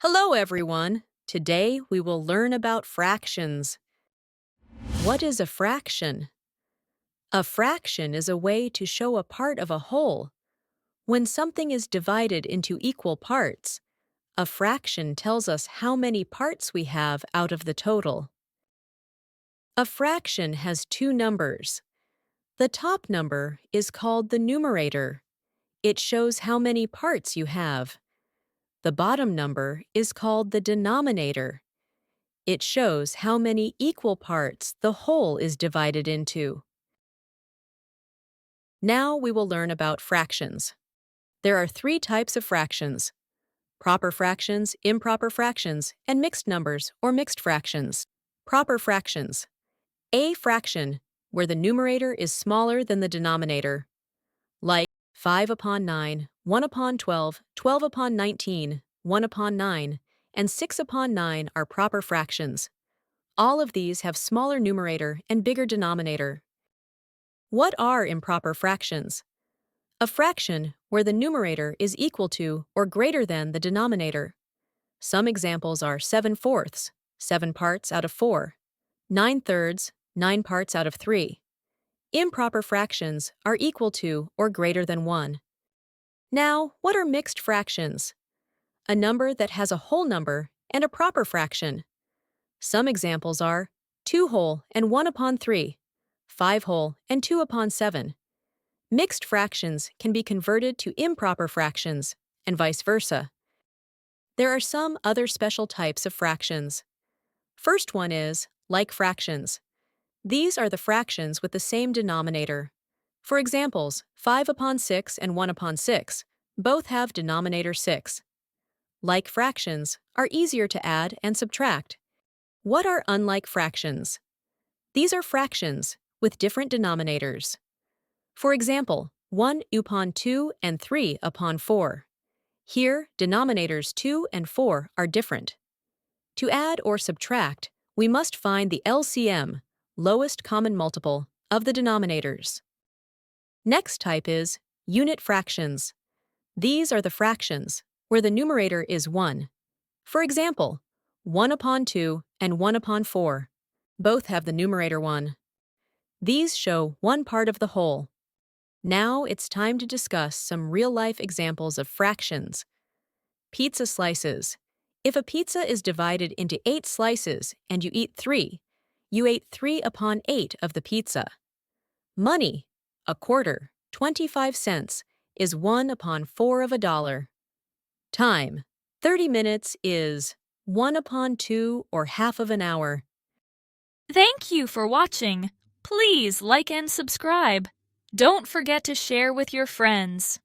Hello, everyone. Today we will learn about fractions. What is a fraction? A fraction is a way to show a part of a whole. When something is divided into equal parts, a fraction tells us how many parts we have out of the total. A fraction has two numbers. The top number is called the numerator. It shows how many parts you have. The bottom number is called the denominator. It shows how many equal parts the whole is divided into. Now we will learn about fractions. There are three types of fractions: proper fractions, improper fractions, and mixed numbers or mixed fractions. Proper fractions. A fraction, where the numerator is smaller than the denominator, like 5 upon 9, 1 upon 12, 12 upon 19, 1 upon 9, and 6 upon 9 are proper fractions. All of these have smaller numerator and bigger denominator. What are improper fractions? A fraction where the numerator is equal to or greater than the denominator. Some examples are 7/4, 7 parts out of 4, 9/3, 9 parts out of 3. Improper fractions are equal to or greater than 1. Now, what are mixed fractions? A number that has a whole number and a proper fraction. Some examples are 2 whole and 1 upon 3, 5 whole and 2 upon 7. Mixed fractions can be converted to improper fractions, and vice versa. There are some other special types of fractions. First one is like fractions. These are the fractions with the same denominator. For examples, 5 upon 6 and 1 upon 6 both have denominator 6. Like fractions are easier to add and subtract. What are unlike fractions? These are fractions with different denominators. For example, 1 upon 2 and 3 upon 4. Here, denominators 2 and 4 are different. To add or subtract, we must find the LCM, lowest common multiple, of the denominators. Next type is unit fractions. These are the fractions where the numerator is 1. For example, 1 upon 2 and 1 upon 4. Both have the numerator 1. These show one part of the whole. Now it's time to discuss some real-life examples of fractions. Pizza slices. If a pizza is divided into 8 slices and you eat 3, you ate 3 upon 8 of the pizza. Money. A quarter, 25 cents, is 1 upon 4 of a dollar. Time. 30 minutes is 1 upon 2 or half of an hour. Thank you for watching. Please like and subscribe. Don't forget to share with your friends.